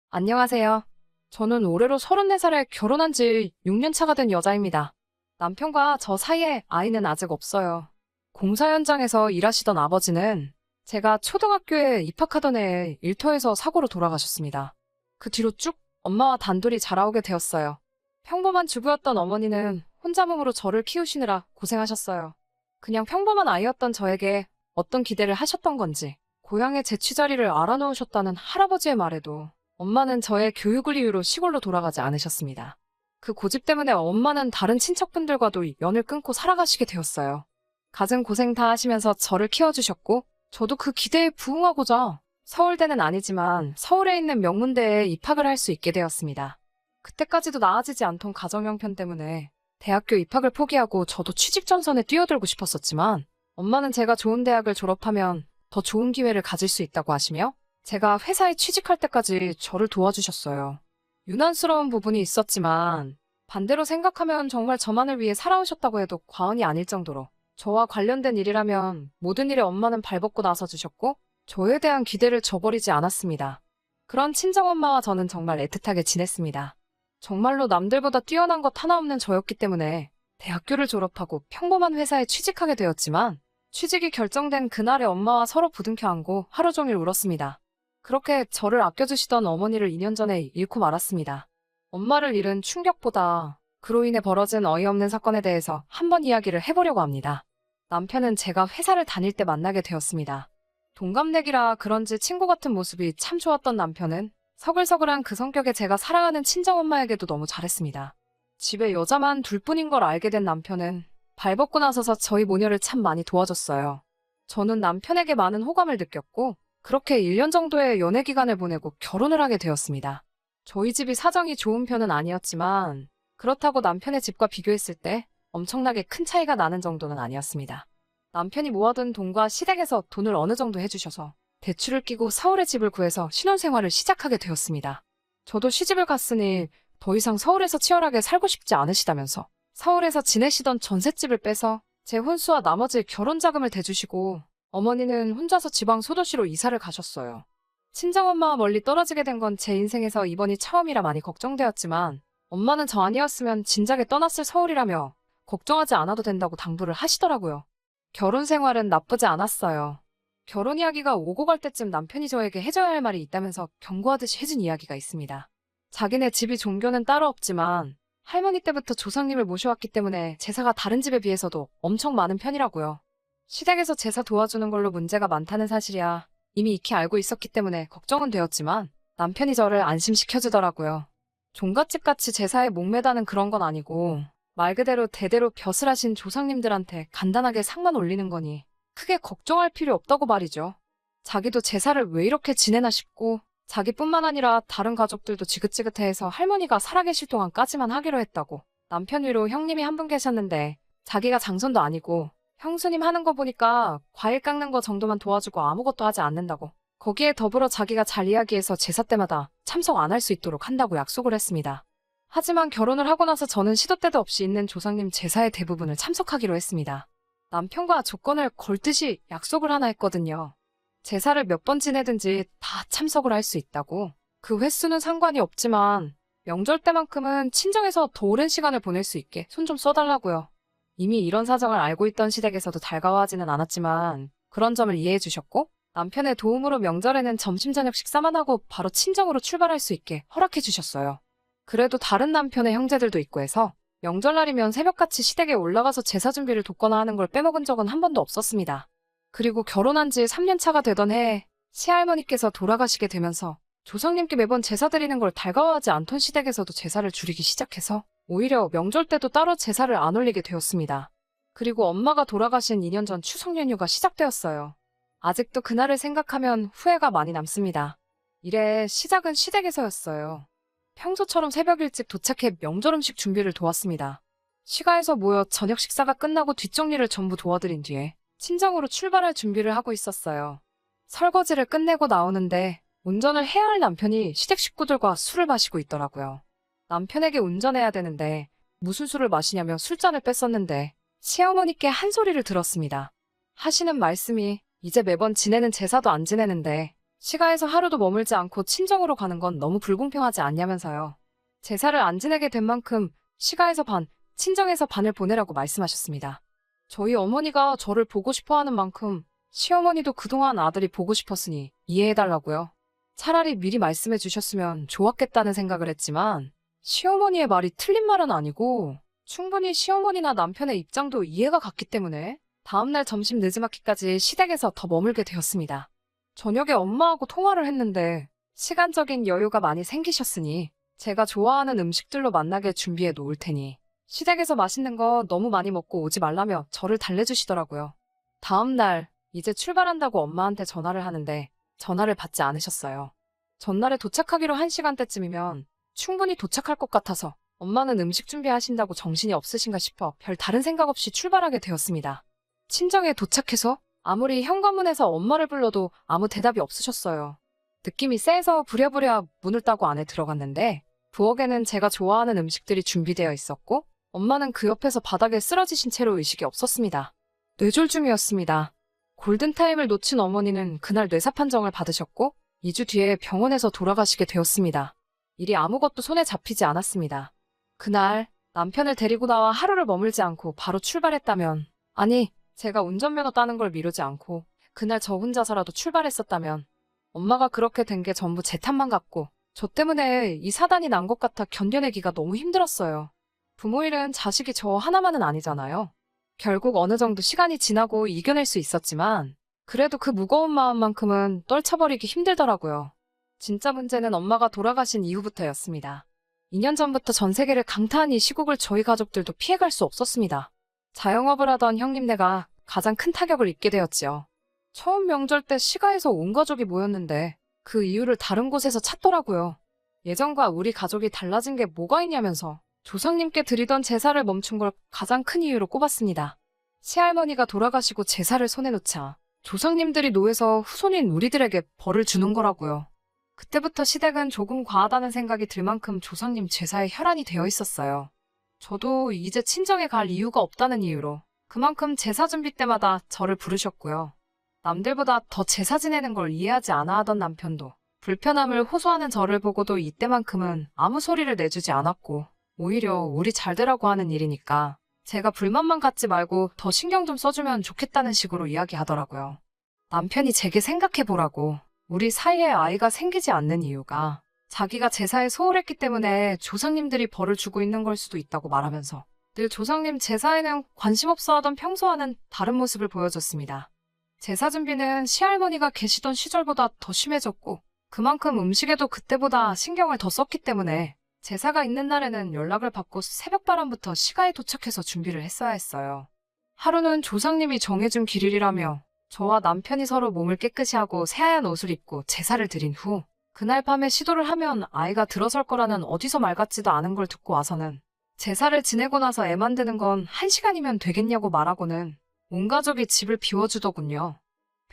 안녕하세요. 저는 올해로 34살에 결혼한 지 6년 차가 된 여자입니다. 남편과 저 사이에 아이는 아직 없어요. 공사 현장에서 일하시던 아버지는 제가 초등학교에 입학하던 해에 일터에서 사고로 돌아가셨습니다. 그 뒤로 쭉 엄마와 단둘이 자라오게 되었어요. 평범한 주부였던 어머니는 혼자 몸으로 저를 키우시느라 고생하셨어요. 그냥 평범한 아이였던 저에게 어떤 기대를 하셨던 건지 고향의 재취 자리를 알아놓으셨다는 할아버지의 말에도 엄마는 저의 교육을 이유로 시골로 돌아가지 않으셨습니다. 그 고집 때문에 엄마는 다른 친척분들과도 연을 끊고 살아가시게 되었어요. 갖은 고생 다 하시면서 저를 키워주셨고, 저도 그 기대에 부응하고자 서울대는 아니지만 서울에 있는 명문대에 입학을 할 수 있게 되었습니다. 그때까지도 나아지지 않던 가정 형편 때문에 대학교 입학을 포기하고 저도 취직 전선에 뛰어들고 싶었었지만, 엄마는 제가 좋은 대학을 졸업하면 더 좋은 기회를 가질 수 있다고 하시며 제가 회사에 취직할 때까지 저를 도와주셨어요. 유난스러운 부분이 있었지만 반대로 생각하면 정말 저만을 위해 살아오셨다고 해도 과언이 아닐 정도로 저와 관련된 일이라면 모든 일에 엄마는 발벗고 나서주셨고 저에 대한 기대를 저버리지 않았습니다. 그런 친정엄마와 저는 정말 애틋하게 지냈습니다. 정말로 남들보다 뛰어난 것 하나 없는 저였기 때문에 대학교를 졸업하고 평범한 회사에 취직하게 되었지만 취직이 결정된 그날에 엄마와 서로 부둥켜 안고 하루 종일 울었습니다. 그렇게 저를 아껴주시던 어머니를 2년 전에 잃고 말았습니다. 엄마를 잃은 충격보다 그로 인해 벌어진 어이없는 사건에 대해서 한번 이야기를 해보려고 합니다. 남편은 제가 회사를 다닐 때 만나게 되었습니다. 동갑내기라 그런지 친구 같은 모습이 참 좋았던 남편은 서글서글한 그 성격에 제가 사랑하는 친정엄마에게도 너무 잘했습니다. 집에 여자만 둘뿐인 걸 알게 된 남편은 발벗고 나서서 저희 모녀를 참 많이 도와줬어요. 저는 남편에게 많은 호감을 느꼈고 그렇게 1년 정도의 연애 기간을 보내고 결혼을 하게 되었습니다. 저희 집이 사정이 좋은 편은 아니었지만 그렇다고 남편의 집과 비교했을 때 엄청나게 큰 차이가 나는 정도는 아니었습니다. 남편이 모아둔 돈과 시댁에서 돈을 어느 정도 해주셔서 대출을 끼고 서울에 집을 구해서 신혼생활을 시작하게 되었습니다. 저도 시집을 갔으니 더 이상 서울에서 치열하게 살고 싶지 않으시다면서 서울에서 지내시던 전셋집을 빼서 제 혼수와 나머지 결혼 자금을 대주시고 어머니는 혼자서 지방 소도시로 이사를 가셨어요. 친정엄마와 멀리 떨어지게 된 건 제 인생에서 이번이 처음이라 많이 걱정되었지만 엄마는 저 아니었으면 진작에 떠났을 서울이라며 걱정하지 않아도 된다고 당부를 하시더라고요. 결혼 생활은 나쁘지 않았어요. 결혼 이야기가 오고 갈 때쯤 남편이 저에게 해줘야 할 말이 있다면서 경고하듯이 해준 이야기가 있습니다. 자기네 집이 종교는 따로 없지만 할머니 때부터 조상님을 모셔왔기 때문에 제사가 다른 집에 비해서도 엄청 많은 편이라고요. 시댁에서 제사 도와주는 걸로 문제가 많다는 사실이야 이미 익히 알고 있었기 때문에 걱정은 되었지만 남편이 저를 안심시켜주더라고요. 종갓집같이 제사에 목매다는 그런 건 아니고 말 그대로 대대로 벼슬 하신 조상님들한테 간단하게 상만 올리는 거니 크게 걱정할 필요 없다고 말이죠. 자기도 제사를 왜 이렇게 지내나 싶고 자기뿐만 아니라 다른 가족들도 지긋지긋해해서 할머니가 살아계실 동안까지만 하기로 했다고. 남편 위로 형님이 한 분 계셨는데 자기가 장손도 아니고 형수님 하는 거 보니까 과일 깎는 거 정도만 도와주고 아무것도 하지 않는다고. 거기에 더불어 자기가 잘 이야기해서 제사 때마다 참석 안 할 수 있도록 한다고 약속을 했습니다. 하지만 결혼을 하고 나서 저는 시도 때도 없이 있는 조상님 제사의 대부분을 참석하기로 했습니다. 남편과 조건을 걸듯이 약속을 하나 했거든요. 제사를 몇 번 지내든지 다 참석을 할 수 있다고. 그 횟수는 상관이 없지만 명절 때만큼은 친정에서 더 오랜 시간을 보낼 수 있게 손 좀 써달라고요. 이미 이런 사정을 알고 있던 시댁에서도 달가워하지는 않았지만 그런 점을 이해해 주셨고 남편의 도움으로 명절에는 점심 저녁 식사만 하고 바로 친정으로 출발할 수 있게 허락해 주셨어요. 그래도 다른 남편의 형제들도 있고 해서 명절날이면 새벽같이 시댁에 올라가서 제사 준비를 돕거나 하는 걸 빼먹은 적은 한 번도 없었습니다. 그리고 결혼한 지 3년 차가 되던 해에 시할머니께서 돌아가시게 되면서 조상님께 매번 제사 드리는 걸 달가워하지 않던 시댁에서도 제사를 줄이기 시작해서 오히려 명절 때도 따로 제사를 안 올리게 되었습니다. 그리고 엄마가 돌아가신 2년 전 추석 연휴가 시작되었어요. 아직도 그날을 생각하면 후회가 많이 남습니다. 이래 시작은 시댁에서였어요. 평소처럼 새벽 일찍 도착해 명절 음식 준비를 도왔습니다. 시가에서 모여 저녁 식사가 끝나고 뒷정리를 전부 도와드린 뒤에 친정으로 출발할 준비를 하고 있었어요. 설거지를 끝내고 나오는데 운전을 해야 할 남편이 시댁 식구들과 술을 마시고 있더라고요. 남편에게 운전해야 되는데 무슨 술을 마시냐며 술잔을 뺐었는데 시어머니께 한 소리를 들었습니다. 하시는 말씀이 이제 매번 지내는 제사도 안 지내는데 시가에서 하루도 머물지 않고 친정으로 가는 건 너무 불공평하지 않냐면서요. 제사를 안 지내게 된 만큼 시가에서 반, 친정에서 반을 보내라고 말씀하셨습니다. 저희 어머니가 저를 보고 싶어 하는 만큼 시어머니도 그동안 아들이 보고 싶었으니 이해해달라고요. 차라리 미리 말씀해 주셨으면 좋았겠다는 생각을 했지만 시어머니의 말이 틀린 말은 아니고 충분히 시어머니나 남편의 입장도 이해가 갔기 때문에 다음날 점심 늦지막히까지 시댁에서 더 머물게 되었습니다. 저녁에 엄마하고 통화를 했는데 시간적인 여유가 많이 생기셨으니 제가 좋아하는 음식들로 만나게 준비해 놓을 테니 시댁에서 맛있는 거 너무 많이 먹고 오지 말라며 저를 달래주시더라고요. 다음날 이제 출발한다고 엄마한테 전화를 하는데 전화를 받지 않으셨어요. 전날에 도착하기로 1시간대쯤이면 충분히 도착할 것 같아서 엄마는 음식 준비하신다고 정신이 없으신가 싶어 별 다른 생각 없이 출발하게 되었습니다. 친정에 도착해서 아무리 현관문에서 엄마를 불러도 아무 대답이 없으셨어요. 느낌이 쎄서 부랴부랴 문을 따고 안에 들어갔는데 부엌에는 제가 좋아하는 음식들이 준비되어 있었고 엄마는 그 옆에서 바닥에 쓰러지신 채로 의식이 없었습니다. 뇌졸중이었습니다. 골든타임을 놓친 어머니는 그날 뇌사 판정을 받으셨고 2주 뒤에 병원에서 돌아가시게 되었습니다. 일이 아무것도 손에 잡히지 않았습니다. 그날 남편을 데리고 나와 하루를 머물지 않고 바로 출발했다면, 아니 제가 운전면허 따는 걸 미루지 않고 그날 저 혼자서라도 출발했었다면 엄마가 그렇게 된 게 전부 제 탓만 같고 저 때문에 이 사단이 난 것 같아 견뎌내기가 너무 힘들었어요. 부모 일은 자식이 저 하나만은 아니잖아요. 결국 어느 정도 시간이 지나고 이겨낼 수 있었지만 그래도 그 무거운 마음만큼은 떨쳐버리기 힘들더라고요. 진짜 문제는 엄마가 돌아가신 이후부터였습니다. 2년 전부터 전 세계를 강타한 이 시국을 저희 가족들도 피해갈 수 없었습니다. 자영업을 하던 형님네가 가장 큰 타격을 입게 되었지요. 처음 명절 때 시가에서 온 가족이 모였는데 그 이유를 다른 곳에서 찾더라고요. 예전과 우리 가족이 달라진 게 뭐가 있냐면서 조상님께 드리던 제사를 멈춘 걸 가장 큰 이유로 꼽았습니다. 시할머니가 돌아가시고 제사를 손에 놓자 조상님들이 노해서 후손인 우리들에게 벌을 주는 거라고요. 그때부터 시댁은 조금 과하다는 생각이 들 만큼 조상님 제사에 혈안이 되어 있었어요. 저도 이제 친정에 갈 이유가 없다는 이유로 그만큼 제사 준비 때마다 저를 부르셨고요. 남들보다 더 제사 지내는 걸 이해하지 않아 하던 남편도 불편함을 호소하는 저를 보고도 이때만큼은 아무 소리를 내주지 않았고 오히려 우리 잘 되라고 하는 일이니까 제가 불만만 갖지 말고 더 신경 좀 써주면 좋겠다는 식으로 이야기하더라고요. 남편이 제게 생각해보라고 우리 사이에 아이가 생기지 않는 이유가 자기가 제사에 소홀했기 때문에 조상님들이 벌을 주고 있는 걸 수도 있다고 말하면서 늘 조상님 제사에는 관심 없어 하던 평소와는 다른 모습을 보여줬습니다. 제사 준비는 시할머니가 계시던 시절보다 더 심해졌고 그만큼 음식에도 그때보다 신경을 더 썼기 때문에 제사가 있는 날에는 연락을 받고 새벽바람부터 시가에 도착해서 준비를 했어야 했어요. 하루는 조상님이 정해준 길일이라며 저와 남편이 서로 몸을 깨끗이 하고 새하얀 옷을 입고 제사를 드린 후 그날 밤에 시도를 하면 아이가 들어설 거라는 어디서 말 같지도 않은 걸 듣고 와서는 제사를 지내고 나서 애 만드는 건 1시간이면 되겠냐고 말하고는 온 가족이 집을 비워주더군요.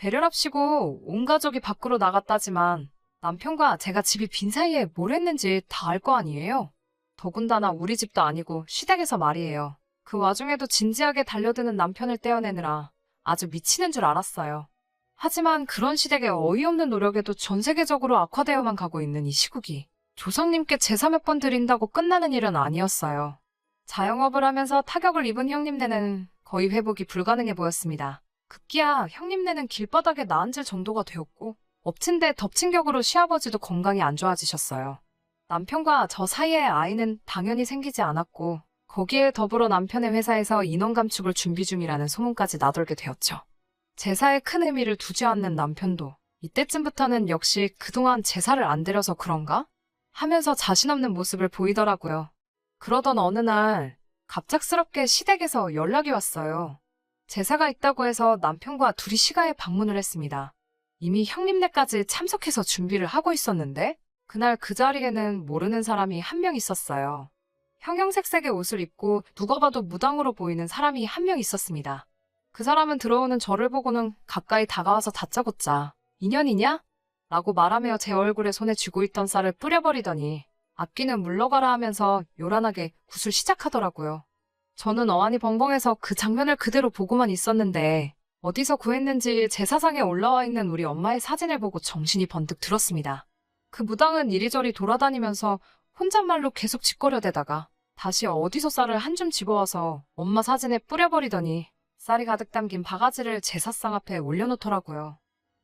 배려랍시고 온 가족이 밖으로 나갔다지만 남편과 제가 집이 빈 사이에 뭘 했는지 다 알 거 아니에요. 더군다나 우리 집도 아니고 시댁에서 말이에요. 그 와중에도 진지하게 달려드는 남편을 떼어내느라 아주 미치는 줄 알았어요. 하지만 그런 시댁의 어이없는 노력에도 전 세계적으로 악화되어만 가고 있는 이 시국이 조상님께 제사 몇 번 드린다고 끝나는 일은 아니었어요. 자영업을 하면서 타격을 입은 형님네는 거의 회복이 불가능해 보였습니다. 급기야 형님네는 길바닥에 나앉을 정도가 되었고 엎친 데 덮친 격으로 시아버지도 건강이 안 좋아지셨어요. 남편과 저 사이에 아이는 당연히 생기지 않았고 거기에 더불어 남편의 회사에서 인원 감축을 준비 중이라는 소문까지 나돌게 되었죠. 제사에 큰 의미를 두지 않는 남편도 이때쯤부터는 역시 그동안 제사를 안 드려서 그런가? 하면서 자신 없는 모습을 보이더라고요. 그러던 어느 날 갑작스럽게 시댁에서 연락이 왔어요. 제사가 있다고 해서 남편과 둘이 시가에 방문을 했습니다. 이미 형님네까지 참석해서 준비를 하고 있었는데 그날 그 자리에는 모르는 사람이 한 명 있었어요. 형형색색의 옷을 입고 누가 봐도 무당으로 보이는 사람이 한 명 있었습니다. 그 사람은 들어오는 저를 보고는 가까이 다가와서 다짜고짜 인연이냐? 라고 말하며 제 얼굴에 손에 쥐고 있던 쌀을 뿌려버리더니 악기는 물러가라 하면서 요란하게 굿을 시작하더라고요. 저는 어안이 벙벙해서 그 장면을 그대로 보고만 있었는데 어디서 구했는지 제사상에 올라와 있는 우리 엄마의 사진을 보고 정신이 번뜩 들었습니다. 그 무당은 이리저리 돌아다니면서 혼잣말로 계속 짓거려대다가 다시 어디서 쌀을 한 줌 집어와서 엄마 사진에 뿌려버리더니 쌀이 가득 담긴 바가지를 제사상 앞에 올려놓더라고요.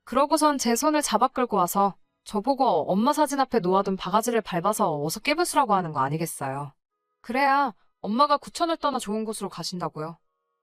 그러고선 제 손을 잡아 끌고 와서 저보고 엄마 사진 앞에 놓아둔 바가지를 밟아서 어서 깨부수라고 하는 거 아니겠어요. 그래야 엄마가 구천을 떠나 좋은 곳으로 가신다고요.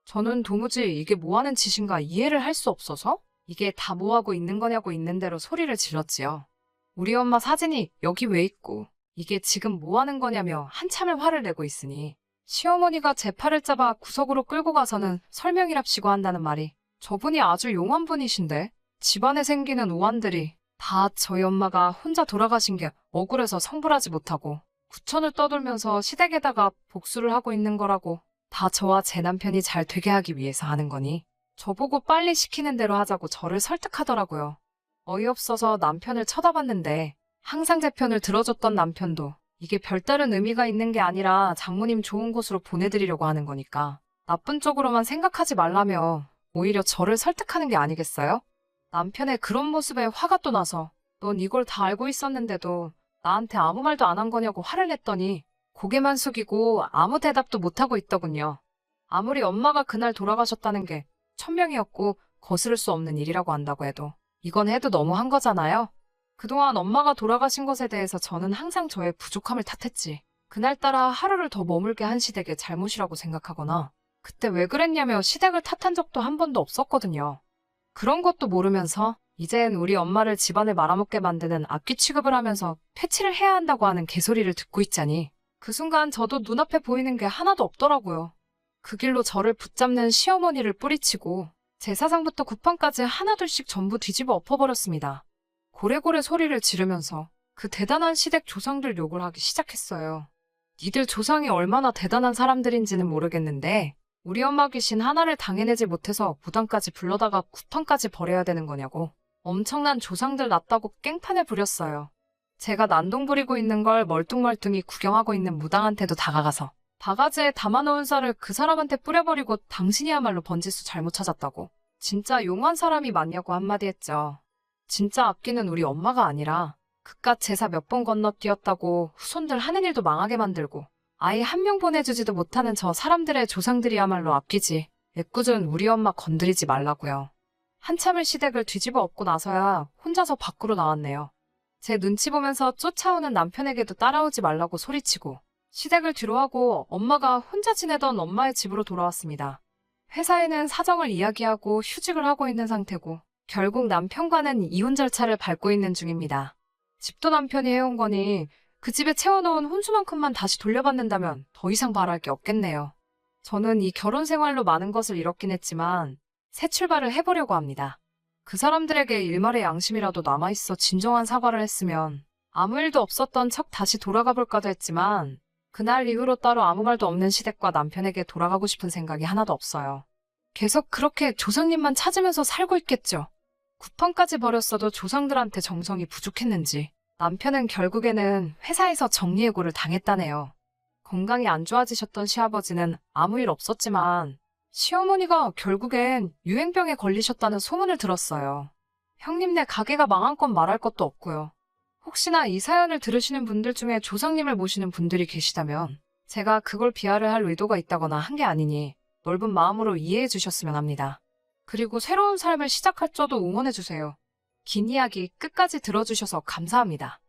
저는 도무지 이게 뭐하는 짓인가 이해를 할 수 없어서 이게 다 뭐하고 있는 거냐고 있는 대로 소리를 질렀지요. 우리 엄마 사진이 여기 왜 있고 이게 지금 뭐하는 거냐며 한참을 화를 내고 있으니 시어머니가 제 팔을 잡아 구석으로 끌고 가서는 설명이랍시고 한다는 말이 저분이 아주 용한 분이신데 집안에 생기는 우환들이 다 저희 엄마가 혼자 돌아가신 게 억울해서 성불하지 못하고 구천을 떠돌면서 시댁에다가 복수를 하고 있는 거라고 다 저와 제 남편이 잘 되게 하기 위해서 하는 거니 저보고 빨리 시키는 대로 하자고 저를 설득하더라고요. 어이없어서 남편을 쳐다봤는데 항상 제 편을 들어줬던 남편도 이게 별다른 의미가 있는 게 아니라 장모님 좋은 곳으로 보내드리려고 하는 거니까 나쁜 쪽으로만 생각하지 말라며 오히려 저를 설득하는 게 아니겠어요? 남편의 그런 모습에 화가 또 나서 넌 이걸 다 알고 있었는데도 나한테 아무 말도 안 한 거냐고 화를 냈더니 고개만 숙이고 아무 대답도 못하고 있더군요. 아무리 엄마가 그날 돌아가셨다는 게 천명이었고 거스를 수 없는 일이라고 한다고 해도 이건 해도 너무한 거잖아요. 그동안 엄마가 돌아가신 것에 대해서 저는 항상 저의 부족함을 탓했지. 그날따라 하루를 더 머물게 한 시댁의 잘못이라고 생각하거나 그때 왜 그랬냐며 시댁을 탓한 적도 한 번도 없었거든요. 그런 것도 모르면서 이젠 우리 엄마를 집안을 말아먹게 만드는 악귀 취급을 하면서 퇴치를 해야 한다고 하는 개소리를 듣고 있자니 그 순간 저도 눈앞에 보이는 게 하나도 없더라고요. 그 길로 저를 붙잡는 시어머니를 뿌리치고 제사상부터 구판까지 하나둘씩 전부 뒤집어 엎어버렸습니다. 고래고래 소리를 지르면서 그 대단한 시댁 조상들 욕을 하기 시작했어요. 니들 조상이 얼마나 대단한 사람들인지는 모르겠는데 우리 엄마 귀신 하나를 당해내지 못해서 무당까지 불러다가 구판까지 버려야 되는 거냐고 엄청난 조상들 났다고 깽판을 부렸어요. 제가 난동 부리고 있는 걸 멀뚱멀뚱히 구경하고 있는 무당한테도 다가가서 바가지에 담아놓은 쌀을 그 사람한테 뿌려버리고 당신이야말로 번지수 잘못 찾았다고 진짜 용한 사람이 맞냐고 한마디 했죠. 진짜 악귀는 우리 엄마가 아니라 그깟 제사 몇 번 건너뛰었다고 후손들 하는 일도 망하게 만들고 아이 한 명 보내주지도 못하는 저 사람들의 조상들이야말로 악귀지. 애꿎은 우리 엄마 건드리지 말라고요. 한참을 시댁을 뒤집어 엎고 나서야 혼자서 밖으로 나왔네요. 제 눈치 보면서 쫓아오는 남편에게도 따라오지 말라고 소리치고 시댁을 뒤로하고 엄마가 혼자 지내던 엄마의 집으로 돌아왔습니다. 회사에는 사정을 이야기하고 휴직을 하고 있는 상태고 결국 남편과는 이혼 절차를 밟고 있는 중입니다. 집도 남편이 해온 거니 그 집에 채워놓은 혼수만큼만 다시 돌려받는다면 더 이상 바랄 게 없겠네요. 저는 이 결혼 생활로 많은 것을 잃었긴 했지만 새 출발을 해보려고 합니다. 그 사람들에게 일말의 양심이라도 남아있어 진정한 사과를 했으면 아무 일도 없었던 척 다시 돌아가 볼까도 했지만 그날 이후로 따로 아무 말도 없는 시댁과 남편에게 돌아가고 싶은 생각이 하나도 없어요. 계속 그렇게 조상님만 찾으면서 살고 있겠죠. 구판까지 버렸어도 조상들한테 정성이 부족했는지 남편은 결국에는 회사에서 정리해고를 당했다네요. 건강이 안 좋아지셨던 시아버지는 아무 일 없었지만 시어머니가 결국엔 유행병에 걸리셨다는 소문을 들었어요. 형님네 가게가 망한 건 말할 것도 없고요. 혹시나 이 사연을 들으시는 분들 중에 조상님을 모시는 분들이 계시다면 제가 그걸 비하를 할 의도가 있다거나 한 게 아니니 넓은 마음으로 이해해 주셨으면 합니다. 그리고 새로운 삶을 시작할 저도 응원해 주세요. 긴 이야기 끝까지 들어주셔서 감사합니다.